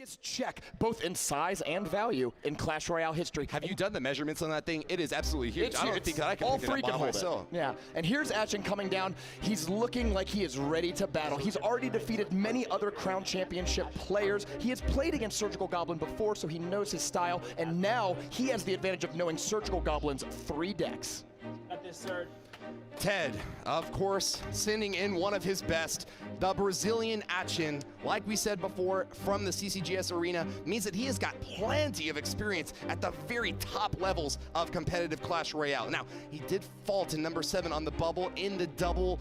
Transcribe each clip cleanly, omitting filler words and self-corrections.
Biggest check, both in size and value, in Clash Royale history. Have you done the measurements on that thing? It is absolutely huge. I don't think I can all pick it three up can by hold myself. it. Yeah, and here's Atchiin coming down. He's looking like he is ready to battle. He's already defeated many other Crown Championship players. He has played against Surgical Goblin before, so he knows his style, and now he has the advantage of knowing Surgical Goblin's 3 decks. Got this, sir. Ted, of course, sending in one of his best. The Brazilian Atchiin, like we said before, from the CCGS arena, means that he has got plenty of experience at the very top levels of competitive Clash Royale. Now, he did fall to number 7 on the bubble in the double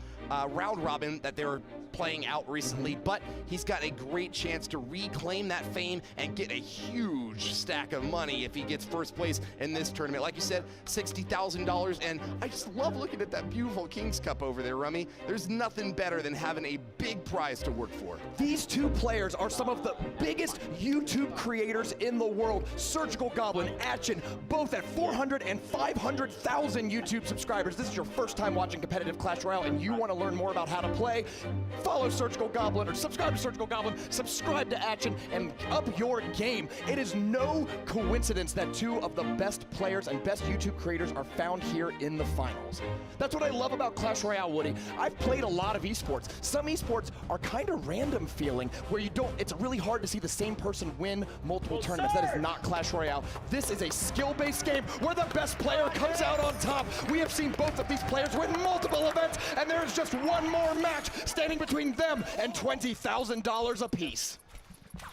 round robin that they were playing out recently, but he's got a great chance to reclaim that fame and get a huge stack of money if he gets first place in this tournament. Like you said, $60,000, and I just love looking at that beautiful King's Cup over there, Rummy. There's nothing better than having a big prize to work for. These two players are some of the biggest YouTube creators in the world. Surgical Goblin, Atchiin, both at 400 and 500,000 YouTube subscribers. This is your first time watching competitive Clash Royale and you want to learn more about how to play, follow Surgical Goblin, or subscribe to Surgical Goblin, subscribe to Atchiin, and up your game. It is no coincidence that 2 of the best players and best YouTube creators are found here in the finals. That's what I love about Clash Royale, Woody. I've played a lot of esports. Some esports are kind of random feeling, where you don't, it's really hard to see the same person win multiple tournaments. That is not Clash Royale. This is a skill-based game where the best player comes out on top. We have seen both of these players win multiple events, and there is just one more match standing between them and $20,000 apiece.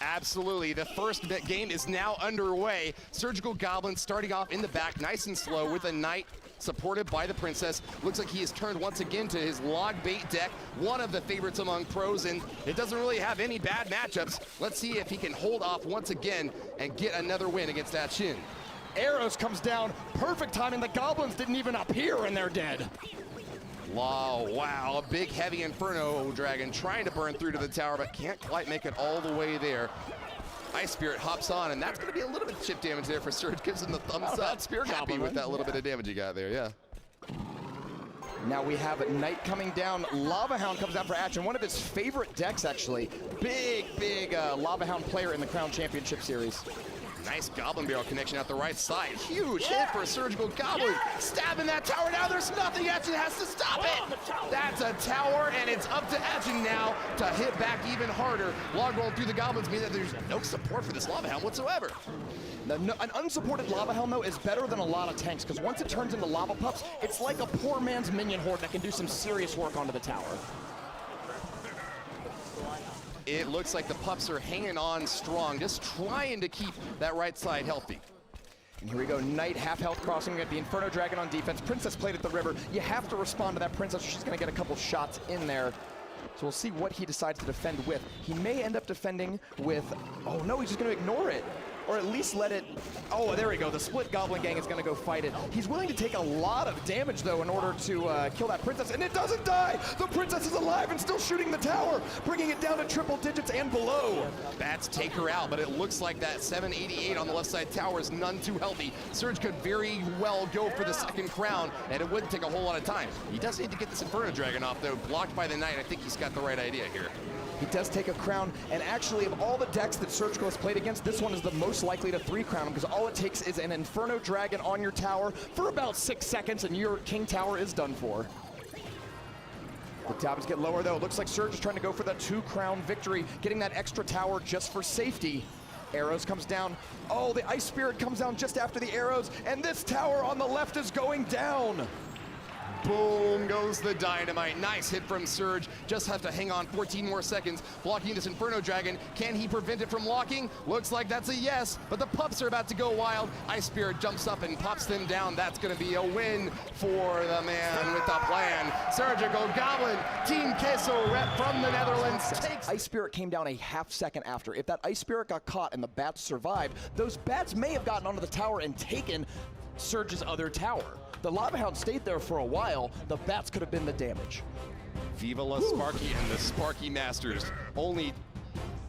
Absolutely. The first game is now underway. Surgical Goblin starting off in the back, nice and slow, with a knight supported by the princess. Looks like he has turned once again to his log bait deck, one of the favorites among pros, and it doesn't really have any bad matchups. Let's see if he can hold off once again and get another win against Atchiin. Arrows comes down, perfect timing. The goblins didn't even appear and they're dead. Wow, a big heavy Inferno Dragon trying to burn through to the tower, but can't quite make it all the way there. Ice Spirit hops on, and that's going to be a little bit of chip damage there for Surge. Gives him the thumbs up. Spirit Happy Goblin, with that little bit of damage he got there, yeah. Now we have a Knight coming down. Lava Hound comes down for Atchiin, one of his favorite decks, actually. Big Lava Hound player in the Crown Championship Series. Nice Goblin Barrel connection out the right side. Huge hit for a Surgical Goblin. Stabbing that tower now. There's nothing. Atchiin has to stop it. That's a tower, and it's up to Atchiin now to hit back even harder. Log roll through the Goblins means that there's no support for this Lava Hound whatsoever. An unsupported Lava Hound, though, is better than a lot of tanks, because once it turns into Lava Pups, it's like a poor man's minion horde that can do some serious work onto the tower. It looks like the pups are hanging on strong, just trying to keep that right side healthy. And here we go, Knight, half health crossing. We got the Inferno Dragon on defense. Princess played at the river. You have to respond to that Princess, or she's going to get a couple shots in there. So we'll see what he decides to defend with. He may end up defending with, oh no, he's just going to ignore it. Or at least let it, oh, there we go. The split Goblin Gang is going to go fight it. He's willing to take a lot of damage, though, in order to kill that Princess, and it doesn't die! The Princess is alive and still shooting the tower, bringing it down to triple digits and below. Bats take her out, but it looks like that 788 on the left side tower is none too healthy. Surge could very well go for the second crown, and it wouldn't take a whole lot of time. He does need to get this Inferno Dragon off, though, blocked by the Knight. I think he's got the right idea here. He does take a crown, and actually, of all the decks that Surgical has played against, this one is the most likely to 3-crown him, because all it takes is an Inferno Dragon on your tower for about 6 seconds, and your King Tower is done for. The towers get lower, though. It looks like Surge is trying to go for the 2-crown victory, getting that extra tower just for safety. Arrows comes down. Oh, the Ice Spirit comes down just after the arrows, and this tower on the left is going down. Boom goes the dynamite. Nice hit from Surge. Just have to hang on 14 more seconds. Blocking this Inferno Dragon. Can he prevent it from locking? Looks like that's a yes, but the pups are about to go wild. Ice Spirit jumps up and pops them down. That's going to be a win for the man with the plan. Surgical Goblin, Team Queso rep from the Netherlands. Takes Ice Spirit came down a half second after. If that Ice Spirit got caught and the bats survived, those bats may have gotten onto the tower and taken Surge's other tower. The Lava Hound stayed there for a while. The bats could have been the damage. Viva la Sparky and the Sparky Masters. Only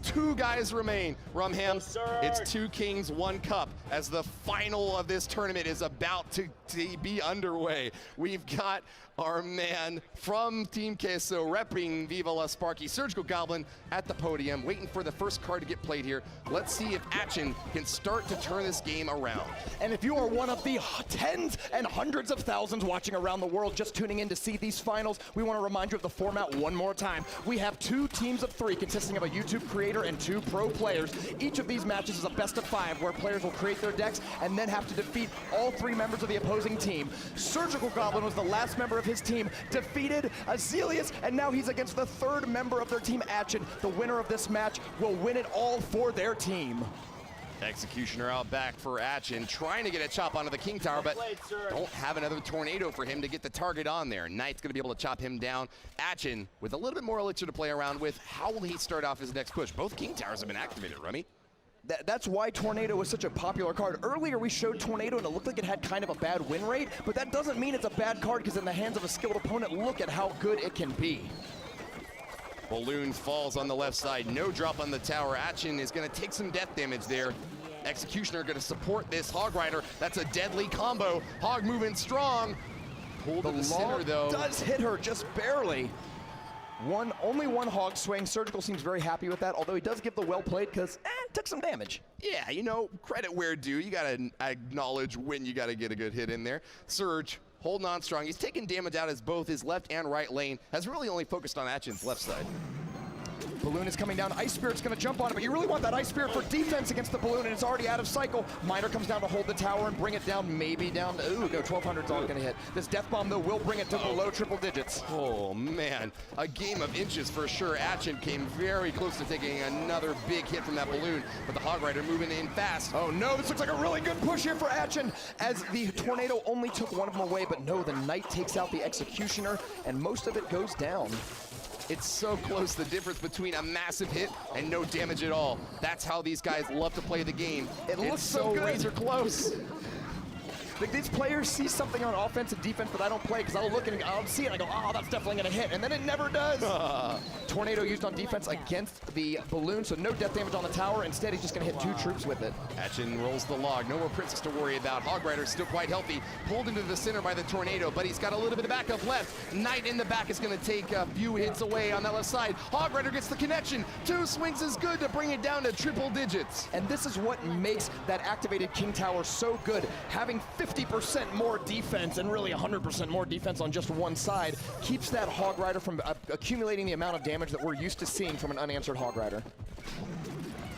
2 guys remain. Rumham, Yes, sir. it's 2 kings, 1 cup. as the final of this tournament is about to be underway. We've got our man from Team Queso repping Viva La Sparky, Surgical Goblin, at the podium, waiting for the first card to get played here. Let's see if Atchiin can start to turn this game around. And if you are one of the tens and hundreds of thousands watching around the world just tuning in to see these finals, we want to remind you of the format one more time. We have 2 teams of 3 consisting of a YouTube creator and 2 pro players. Each of these matches is a best of 5 where players will create their decks and then have to defeat all 3 members of the opposing team. Surgical Goblin was the last member of his team, defeated Azelius, and now he's against the 3rd member of their team, Atchiin. The winner of this match will win it all for their team. Executioner out back for Atchiin, trying to get a chop onto the King Tower, but don't have another tornado for him to get the target on there. Knight's gonna be able to chop him down. Atchiin with a little bit more elixir to play around with. How will he start off his next push? Both King Towers have been activated, Rummy. That's why Tornado is such a popular card. Earlier we showed Tornado and it looked like it had kind of a bad win rate, but that doesn't mean it's a bad card because in the hands of a skilled opponent, look at how good it can be. Balloon falls on the left side, no drop on the tower. Atchiin is gonna take some death damage there. Executioner gonna support this Hog Rider. That's a deadly combo. Hog moving strong. Pulled to the center though. Does hit her just barely. Only one hog swing. Surgical seems very happy with that, although he does give the well played because took some damage. Yeah, you know, credit where due. You gotta acknowledge when you gotta get a good hit in there. Surge holding on strong. He's taking damage out as both his left and right lane. Has really only focused on Atchiin's left side. Balloon is coming down. Ice Spirit's going to jump on it, but you really want that Ice Spirit for defense against the Balloon, and it's already out of cycle. Miner comes down to hold the tower and bring it down, maybe down. Ooh, no, 1200's all going to hit. This Death Bomb, though, will bring it to below triple digits. Oh, man. A game of inches for sure. Atchiin came very close to taking another big hit from that Balloon, but the Hog Rider moving in fast. Oh, no, this looks like a really good push here for Atchiin, as the Tornado only took one of them away, but no, the Knight takes out the Executioner, and most of it goes down. It's so close, the difference between a massive hit and no damage at all. That's how these guys love to play the game. It looks so good. Razor close. Like, these players see something on offense and defense that I don't play because I'll look and I'll see it and I go, oh, that's definitely going to hit, and then it never does. Tornado used on defense against the Balloon, so no death damage on the tower. Instead, he's just going to hit 2 troops with it. Atchiin rolls the log. No more Princess to worry about. Hog Rider still quite healthy. Pulled into the center by the Tornado, but he's got a little bit of backup left. Knight in the back is going to take a few hits away on that left side. Hog Rider gets the connection. 2 swings is good to bring it down to triple digits. And this is what makes that activated King Tower so good. Having 50% more defense and really 100% more defense on just one side keeps that Hog Rider from accumulating the amount of damage that we're used to seeing from an unanswered Hog Rider.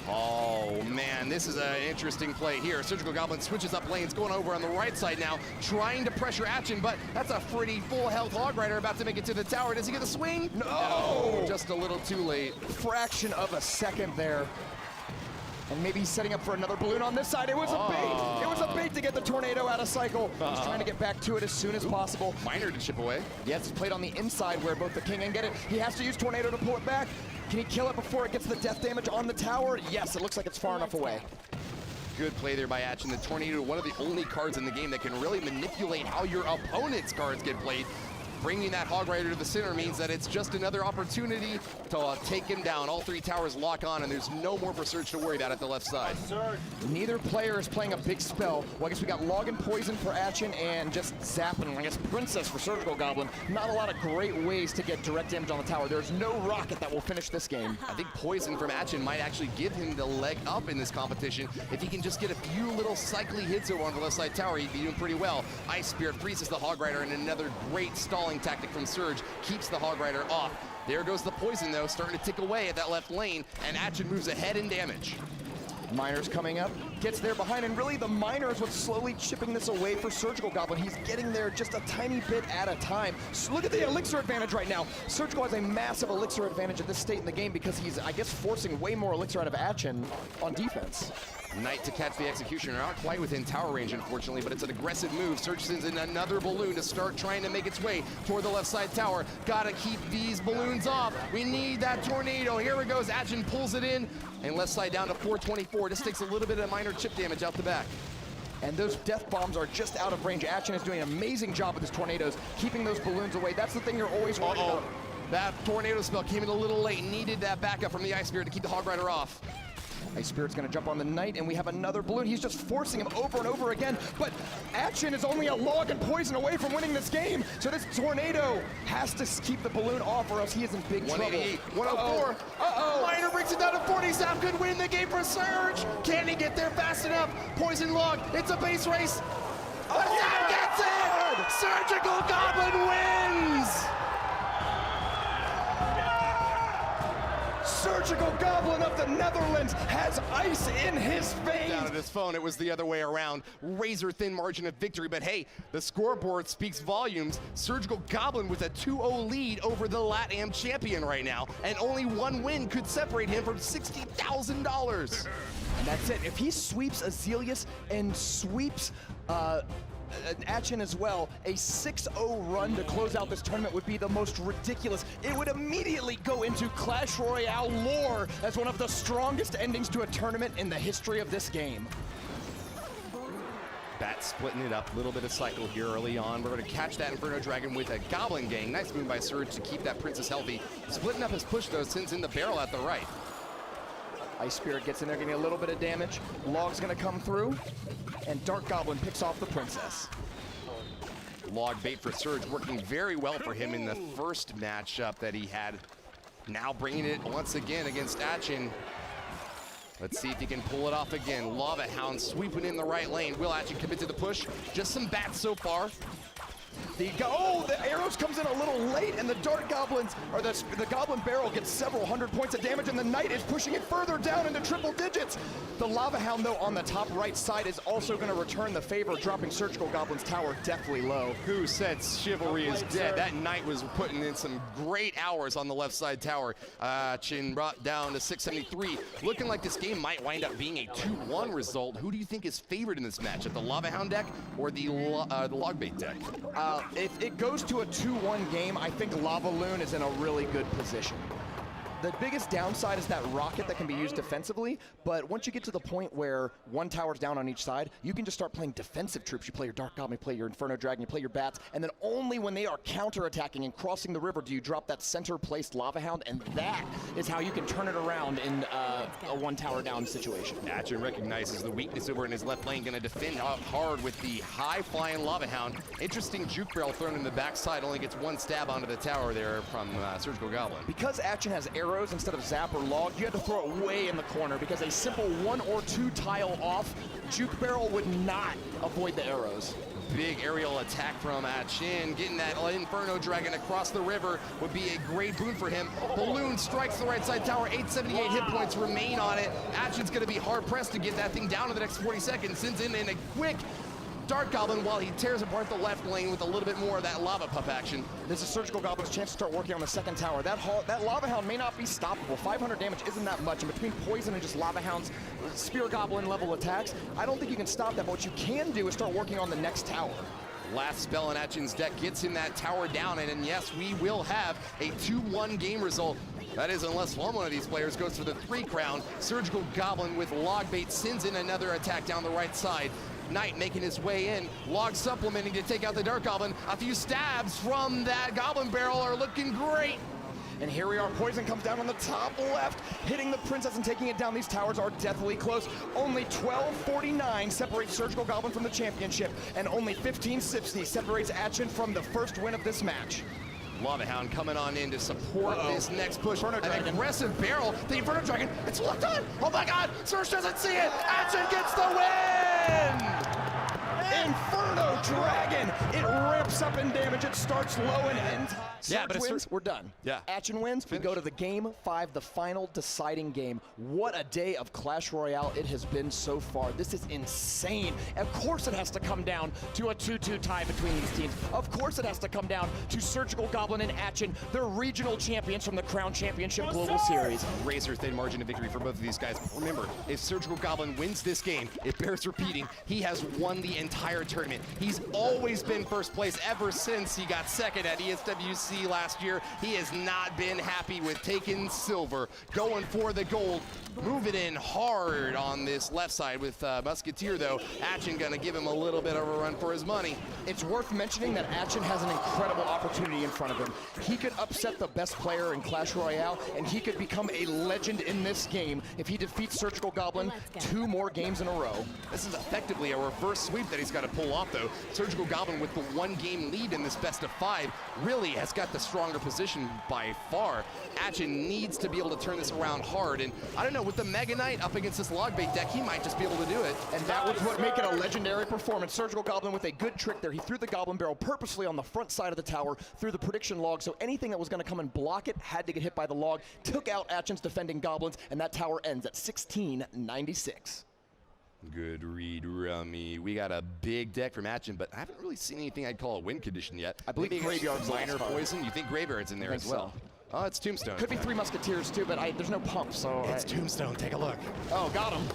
Oh, man, this is an interesting play here. Surgical Goblin switches up lanes, going over on the right side now, trying to pressure Atchiin, but that's a pretty full health Hog Rider about to make it to the tower. Does he get the swing? No! Just a little too late. Fraction of a second there. And maybe he's setting up for another Balloon on this side. It was a bait. It was a bait to get the Tornado out of cycle. He's trying to get back to it as soon as possible. Miner to chip away. Yes, it's played on the inside where both the King and get it. He has to use Tornado to pull it back. Can he kill it before it gets the death damage on the tower? Yes, it looks like it's far enough away. Good play there by Atchiin. The Tornado, one of the only cards in the game that can really manipulate how your opponent's cards get played. Bringing that Hog Rider to the center means that it's just another opportunity to take him down. All 3 towers lock on, and there's no more for Surge to worry about at the left side. Neither player is playing a big spell. Well, I guess we got Log and Poison for Atchiin and just Zapping, I guess, Princess for Surgical Goblin. Not a lot of great ways to get direct damage on the tower. There's no rocket that will finish this game. I think Poison from Atchiin might actually give him the leg up in this competition. If he can just get a few little cycly hits over on the left side tower, he'd be doing pretty well. Ice Spirit freezes the Hog Rider, and another great stalling tactic from Surge keeps the Hog Rider off. There goes the Poison, though, starting to tick away at that left lane, and Atchiin moves ahead in damage. Miner's coming up, gets there behind, and really the Miner is what's slowly chipping this away for Surgical Goblin. He's getting there just a tiny bit at a time. So look at the elixir advantage right now. Surgical has a massive elixir advantage at this state in the game because he's, I guess, forcing way more elixir out of Atchiin on defense. Knight to catch the Executioner, not quite within tower range, unfortunately, but it's an aggressive move. Surge sends in another Balloon to start trying to make its way toward the left side tower. Gotta keep these Balloons off. We need that Tornado. Here it goes. Atchiin pulls it in, and left side down to 424. Just takes a little bit of minor chip damage out the back. And those death bombs are just out of range. Atchiin is doing an amazing job with his Tornadoes, keeping those Balloons away. That's the thing you're always worried about. That Tornado spell came in a little late. Needed that backup from the Ice Spirit to keep the Hog Rider off. Ice Spirit's gonna jump on the Knight, and we have another balloon. He's just forcing him over and over again, but Atchiin is only a log and poison away from winning this game, so this tornado has to keep the balloon off or else he is in big trouble. 188, 104. Uh-oh. Miner brings it down to 40. Zap could win the game for Surge. Can he get there fast enough? Poison log. It's a base race. Zap gets it! Surgical Goblin wins! Surgical Goblin of the Netherlands has ice in his veins. Down at his phone, it was the other way around. Razor thin margin of victory, but hey, the scoreboard speaks volumes. Surgical Goblin with a 2-0 lead over the LATAM champion right now, and only one win could separate him from $60,000. And that's it. If he sweeps Azelius and sweeps Atchiin as well, a 6-0 run to close out this tournament would be the most ridiculous. It would immediately go into Clash Royale lore as one of the strongest endings to a tournament in the history of this game. Bat splitting it up, a little bit of cycle here early on. We're going to catch that Inferno Dragon with a Goblin gang. Nice move by Surge to keep that Princess healthy. Splitting up his push though, sends in the barrel at the right. Ice Spirit gets in there, getting a little bit of damage. Log's gonna come through, and Dark Goblin picks off the Princess. Log bait for Surge, working very well for him in the first matchup that he had. Now bringing it once again against Atchiin. Let's see if he can pull it off again. Lava Hound sweeping in the right lane. Will Atchiin commit to the push? Just some bats so far. The arrows comes in a little late, and the Dark Goblins, or the Goblin Barrel gets several hundred points of damage, and the Knight is pushing it further down into triple digits. The Lava Hound, though, on the top right side is also going to return the favor, dropping Surgical Goblin's tower deathly low. Who said chivalry is dead? That Knight was putting in some great hours on the left side tower. Chin brought down to 673. Looking like this game might wind up being a 2-1 result. Who do you think is favored in this match, at the Lava Hound deck or the Logbait deck? If it goes to a 2-1 game, I think Lava Loon is in a really good position. The biggest downside is that rocket that can be used defensively, but once you get to the point where one tower's down on each side, you can just start playing defensive troops. You play your Dark Goblin, you play your Inferno Dragon, you play your bats, and then only when they are counterattacking and crossing the river do you drop that center-placed Lava Hound, and that is how you can turn it around in a one tower down situation. Atchiin recognizes the weakness over in his left lane, gonna defend out hard with the high-flying Lava Hound. Interesting juke barrel thrown in the backside, only gets one stab onto the tower there from Surgical Goblin. Because Atchiin has arrows instead of zap or log, you had to throw it way in the corner because a simple 1 or 2 tile off juke barrel would not avoid the arrows. Big aerial attack from Atchiin. Getting that Inferno Dragon across the river would be a great boon for him. Balloon strikes the right side tower. 878 hit points remain on it. Atchiin's going to be hard-pressed to get that thing down in the next 40 seconds. Sends in a quick Dark Goblin while he tears apart the left lane with a little bit more of that Lava Pup action. This is Surgical Goblin's chance to start working on the second tower. That Lava Hound may not be stoppable. 500 damage isn't that much, and between poison and just Lava Hound's Spear Goblin level attacks, I don't think you can stop that, but what you can do is start working on the next tower. Last spell in Atchiin's deck gets him that tower down, and yes, we will have a 2-1 game result. That is, unless one of these players goes for the 3 crown. Surgical Goblin with Logbait sends in another attack down the right side. Knight making his way in, Log supplementing to take out the Dark Goblin. A few stabs from that Goblin Barrel are looking great. And here we are, poison comes down on the top left, hitting the Princess and taking it down. These towers are deathly close. Only 1249 separates Surgical Goblin from the championship, and only 1560 separates Atchiin from the first win of this match. Lava Hound coming on in to support this next push. Inferno An Dragon. aggressive barrel. The Inferno Dragon, it's locked on. Oh my God, Surge doesn't see it. Atchiin gets the win! Inferno Dragon! It ramps up in damage, it starts low and ends high. Yeah, but Surge wins, we're done. Yeah. Atchiin wins, we go to the Game 5, the final deciding game. What a day of Clash Royale it has been so far. This is insane. Of course it has to come down to a 2-2 tie between these teams. Of course it has to come down to Surgical Goblin and Atchiin, the regional champions from the Crown Championship Global Series. Razor thin margin of victory for both of these guys. Remember, if Surgical Goblin wins this game, it bears repeating, he has won the entire entire tournament. He's always been first place ever since he got second at ESWC last year. He has not been happy with taking silver, going for the gold, moving in hard on this left side with Musketeer, though. Atchiin gonna give him a little bit of a run for his money. It's worth mentioning that Atchiin has an incredible opportunity in front of him. He could upset the best player in Clash Royale, and he could become a legend in this game if he defeats Surgical Goblin 2 more games in a row. This is effectively a reverse sweep that he's got to pull off, though. Surgical Goblin with the 1-game lead in this best of 5 really has got the stronger position by far. Atchiin needs to be able to turn this around hard, and I don't know, with the Mega Knight up against this log bait deck, he might just be able to do it. And that was what make it a legendary performance. Surgical Goblin with a good trick there. He threw the Goblin Barrel purposely on the front side of the tower through the prediction log, so anything that was going to come and block it had to get hit by the log. Took out Atchiin's defending goblins, and that tower ends at 1696. Good read, Rummy. We got a big deck from Atchiin, but I haven't really seen anything I'd call a win condition yet. I believe Graveyard's minor last card. poison. You think Graveyard's in there as well? Oh, it's Tombstone. Could be 3 Musketeers too, but there's no pump, so... It's Tombstone. Take a look. Oh, got him.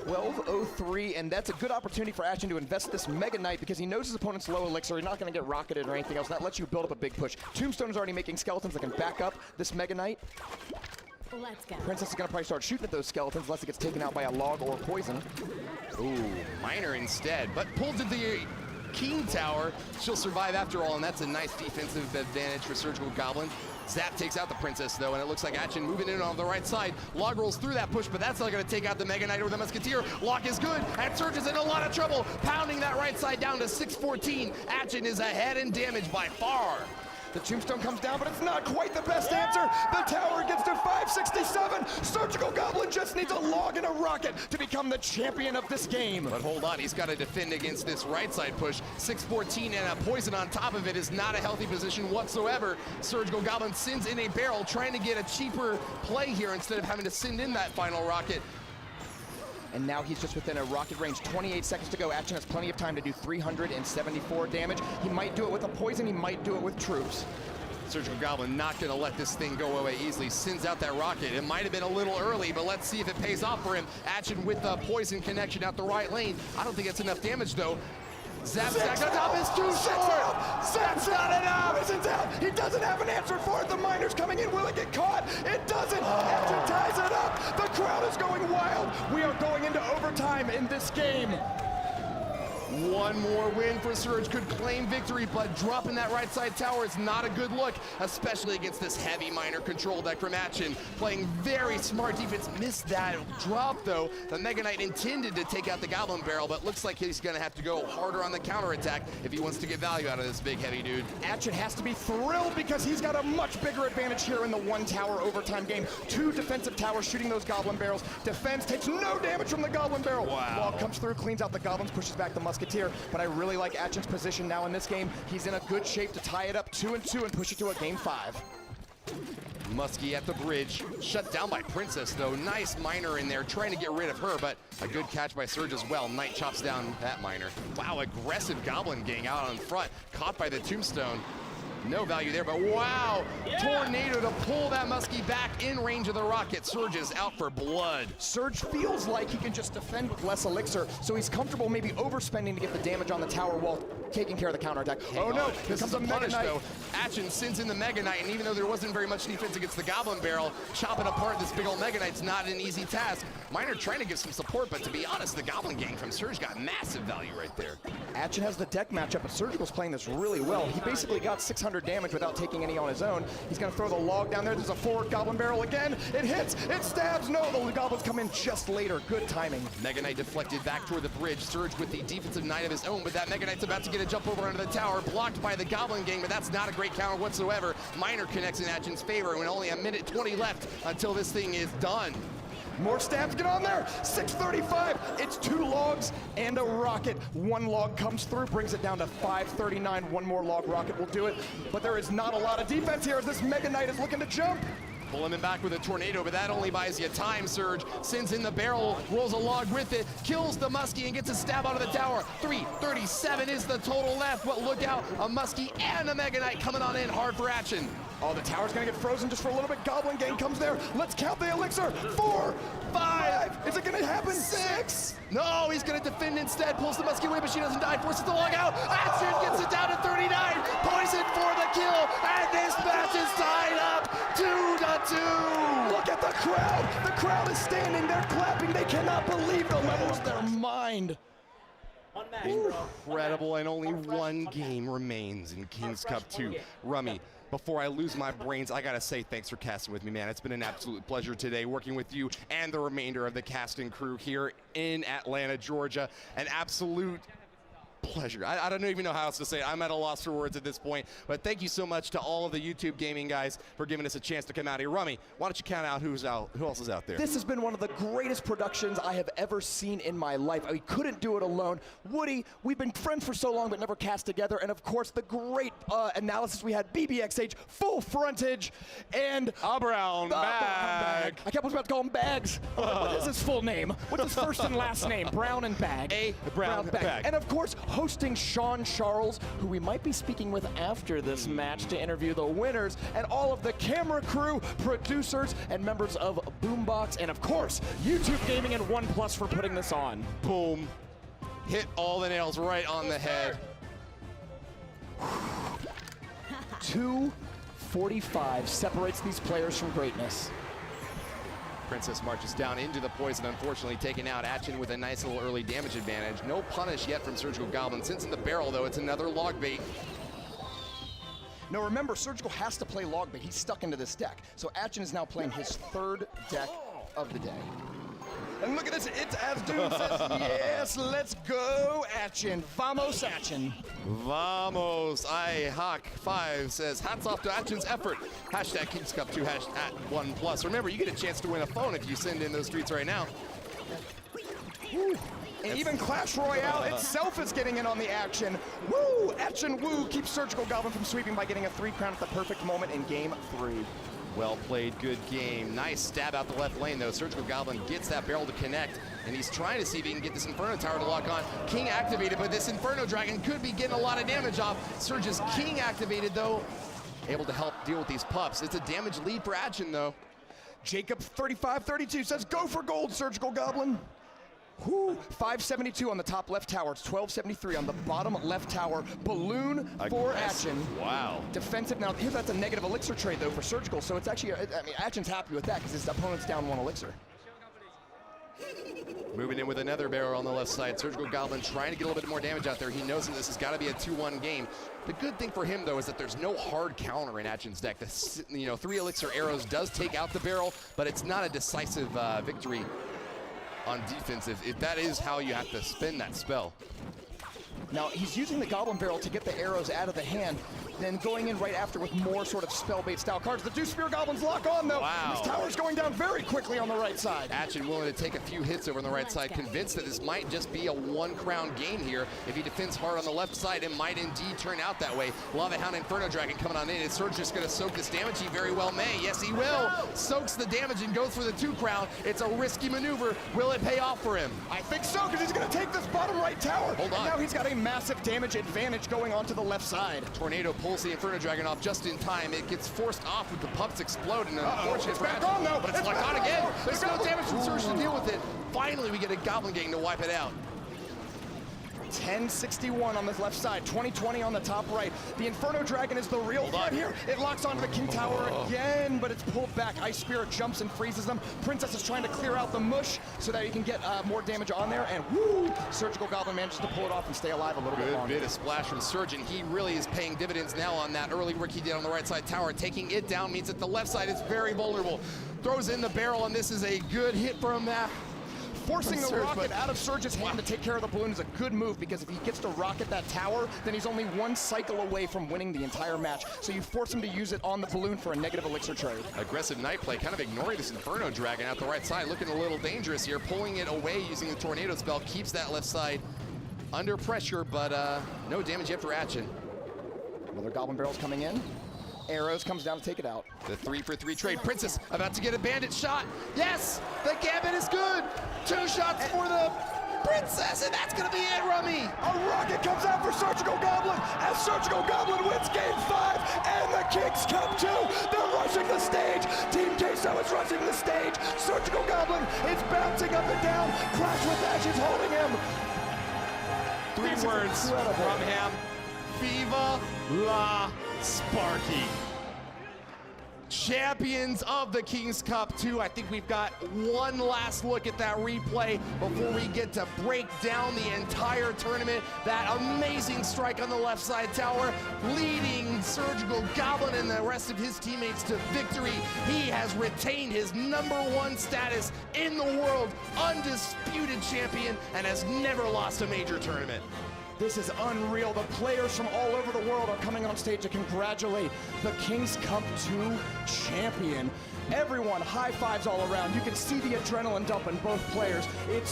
12:03, and that's a good opportunity for Atchiin to invest this Mega Knight because he knows his opponent's low elixir. He's not going to get rocketed or anything else. That lets you build up a big push. Tombstone is already making skeletons that can back up this Mega Knight. Let's go. Princess is going to probably start shooting at those skeletons unless it gets taken out by a log or poison. Ooh, Miner instead, but pulled to the King Tower. She'll survive after all, and that's a nice defensive advantage for Surgical Goblin. Zap takes out the Princess, though, and it looks like Atchiin moving in on the right side. Log rolls through that push, but that's not going to take out the Mega Knight or the Musketeer. Lock is good, and Surge is in a lot of trouble, pounding that right side down to 614. Atchiin is ahead in damage by far. The Tombstone comes down, but it's not quite the best answer. The tower gets to 567. Surgical Goblin just needs a log and a rocket to become the champion of this game. But hold on, he's got to defend against this right side push. 614 and a poison on top of it is not a healthy position whatsoever. Surgical Goblin sends in a barrel, trying to get a cheaper play here instead of having to send in that final rocket. And now he's just within a rocket range. 28 seconds to go. Atchiin has plenty of time to do 374 damage. He might do it with a poison. He might do it with troops. Surgical Goblin not going to let this thing go away easily. Sends out that rocket. It might have been a little early, but let's see if it pays off for him. Atchiin with the poison connection out the right lane. I don't think it's enough damage, though. Zap stack on top is too short. Zap's not enough. Isn't out. He doesn't have an answer for it. The Miner's coming in. Will it get caught? It doesn't. Atchiin ties it up. The crowd is going wild. We are going into overtime in this game. One more win for Surge could claim victory, but dropping that right side tower is not a good look, especially against this heavy Miner control deck from Atchiin. Playing very smart defense, missed that drop though. The Mega Knight intended to take out the Goblin Barrel, but looks like he's gonna have to go harder on the counterattack if he wants to get value out of this big heavy dude. Atchiin has to be thrilled because he's got a much bigger advantage here in the 1 tower overtime game. 2 defensive towers shooting those Goblin Barrels. Defense takes no damage from the Goblin Barrel. Wow. Log comes through, cleans out the Goblins, pushes back the Musketeer, but I really like Atchiin's position now in this game. He's in a good shape to tie it up 2-2 and push it to a game 5. Muskie at the bridge, shut down by Princess though. Nice Miner in there, trying to get rid of her, but a good catch by Surge as well. Knight chops down that Miner. Wow, aggressive Goblin gang out on front, caught by the Tombstone. No value there, but wow! Tornado to pull that Muskie back in range of the rocket. Surge is out for blood. Surge feels like he can just defend with less elixir, so he's comfortable maybe overspending to get the damage on the tower while taking care of the counterattack. Oh no, here comes a Mega Knight. Though. Atchiin sends in the Mega Knight, and even though there wasn't very much defense against the Goblin Barrel, chopping apart this big old Mega Knight's not an easy task. Miner trying to give some support, but to be honest, the Goblin gang from Surge got massive value right there. Atchiin has the deck matchup, but Surgical's playing this really well. He basically got 600 damage without taking any on his own. He's gonna throw the log down there. There's a forward Goblin Barrel again. It hits, it stabs. No, the Goblins come in just later. Good timing. Mega Knight deflected back toward the bridge. Surge with the defensive Knight of his own, but that Mega Knight's about to get a jump over onto the tower, blocked by the Goblin gang, but that's not a great counter whatsoever. Miner connects in Atchiin's favor, and only a minute 20 left until this thing is done. More stabs, get on there. 635, it's 2 logs and a rocket. 1 log comes through, brings it down to 539. 1 more log rocket will do it. But there is not a lot of defense here as this Mega Knight is looking to jump. Pulling him back with a tornado, but that only buys you time. Surge sends in the barrel, rolls a log with it, kills the Muskie and gets a stab out of the tower. 337 is the total left, but look out, a Muskie and a Mega Knight coming on in hard for Atchiin. Oh, the tower's gonna get frozen just for a little bit. Goblin gang comes there. Let's count the elixir. 4, 5. Is it gonna happen? 6. X? No, he's gonna defend instead. Pulls the musket away, but she doesn't die. Forces the log out. Atchiin gets it down to 39. Poison for the kill, and this match is tied up 2-2. Look at the crowd. The crowd is standing there clapping. They cannot believe the levels of their mind. Incredible, and only one game remains in King's Cup 2. Rummy, before I lose my brains, I gotta say thanks for casting with me, man. It's been an absolute pleasure today working with you and the remainder of the casting crew here in Atlanta, Georgia. An absolute pleasure. I don't even know how else to say it. I'm at a loss for words at this point, but thank you so much to all of the YouTube gaming guys for giving us a chance to come out here. Rummy, why don't you count out who else is out there? This has been one of the greatest productions I have ever seen in my life. We couldn't do it alone. Woody, we've been friends for so long but never cast together, and of course the great analysis we had, BBXH, Full Frontage, and A Brown Bag. I kept about to call him Bags. What is his full name? What's his first and last name? Brown and Bag. A Brown Bag. And of course, hosting Sean Charles, who we might be speaking with after this match to interview the winners, and all of the camera crew, producers, and members of Boombox, and of course, YouTube Gaming and OnePlus for putting this on. Boom. Hit all the nails right on the head. 2:45 separates these players from greatness. Princess marches down into the poison, unfortunately taken out. Atchiin with a nice little early damage advantage. No punish yet from Surgical Goblin. Since in the barrel, though, it's another log bait. Now remember, Surgical has to play log bait. He's stuck into this deck. So Atchiin is now playing his third deck of the day. And look at this, it's Azdoon says, yes, let's go, Atchiin. Vamos, Atchiin. Vamos. Hawk5 says, hats off to Atchiin's effort. Hashtag Kings Cup 2, hashtag #1+. Remember, you get a chance to win a phone if you send in those tweets right now. And even Clash Royale itself is getting in on the action. Woo! Atchiin Woo keeps Surgical Goblin from sweeping by getting a 3-crown at the perfect moment in game 3. Well played, good game. Nice stab out the left lane, though. Surgical Goblin gets that barrel to connect, and he's trying to see if he can get this Inferno Tower to lock on. King activated, but this Inferno Dragon could be getting a lot of damage off. Surge's King activated, though, able to help deal with these pups. It's a damage lead for Atchiin, though. Jacob 3532 says, go for gold, Surgical Goblin. Whoo, 572 on the top left tower. It's 1273 on the bottom left tower. Balloon for Atchiin. Wow. Defensive. Now, here that's a negative elixir trade, though, for Surgical. So it's actually, I mean, Atchiin's happy with that because his opponent's down 1 elixir. Moving in with another barrel on the left side. Surgical Goblin trying to get a little bit more damage out there. He knows that this has got to be a 2-1 game. The good thing for him, though, is that there's no hard counter in Atchiin's deck. The 3 elixir arrows does take out the barrel, but it's not a decisive victory on defense if that is how you have to spin that spell. Now, he's using the Goblin Barrel to get the arrows out of the hand, then going in right after with more sort of spell bait style cards. The Deuce Spear Goblins lock on, though. Wow. This tower's going down very quickly on the right side. Atchiin willing to take a few hits over on the right side, convinced that this might just be a 1-crown game here. If he defends hard on the left side, it might indeed turn out that way. Lava Hound Inferno Dragon coming on in. Is Surge just going to soak this damage? He very well may. Yes, he will. Soaks the damage and goes for the 2-crown. It's a risky maneuver. Will it pay off for him? I think so, because he's going to take this bottom right tower. Hold on. And now he's got a massive damage advantage going onto the left side. Tornado pulls the Inferno Dragon off just in time. It gets forced off with the pups exploding. Unfortunate It's for back Atchiin, on, though. but it's locked on back again. on. There's no damage from Surge to deal with it. Finally, we get a Goblin Gang to wipe it out. 1061 on the left side, 2020 on the top right. The Inferno Dragon is the real threat here. It locks onto the King Tower again, but it's pulled back. Ice Spirit jumps and freezes them. Princess is trying to clear out the mush so that he can get more damage on there, and woo! Surgical Goblin manages to pull it off and stay alive a little bit longer. Good bit of splash from Surgeon. He really is paying dividends now on that early work he did on the right side tower. Taking it down means that the left side is very vulnerable. Throws in the barrel, and this is a good hit from that. Forcing the Surge, rocket out of Surge's hand to take care of the balloon is a good move, because if he gets to rocket that tower, then he's only 1 cycle away from winning the entire match. So you force him to use it on the balloon for a negative elixir trade. Aggressive knight play, kind of ignoring this Inferno Dragon out the right side, looking a little dangerous here. Pulling it away using the Tornado spell, keeps that left side under pressure, but no damage yet for Atchiin. Another Goblin Barrel's coming in. Arrows comes down to take it out. The 3-for-3 trade. Princess about to get a bandit shot. Yes, the gambit is good. 2 shots for the Princess, and that's gonna be it, Rummy. A rocket comes out for Surgical Goblin as Surgical Goblin wins Game 5 and the Kings Cup 2. They're rushing the stage. Team Queso is rushing the stage. Surgical Goblin is bouncing up and down. Clash with Atchiin holding him. Three This is words incredible. from him. Viva la Sparky. Champions of the Kings Cup 2. I think we've got one last look at that replay before we get to break down the entire tournament. That amazing strike on the left side tower, leading Surgical Goblin and the rest of his teammates to victory. He has retained his #1 status in the world, undisputed champion, and has never lost a major tournament. This is unreal. The players from all over the world are coming on stage to congratulate the Kings Cup 2 champion. Everyone, high fives all around. You can see the adrenaline dump in both players. It's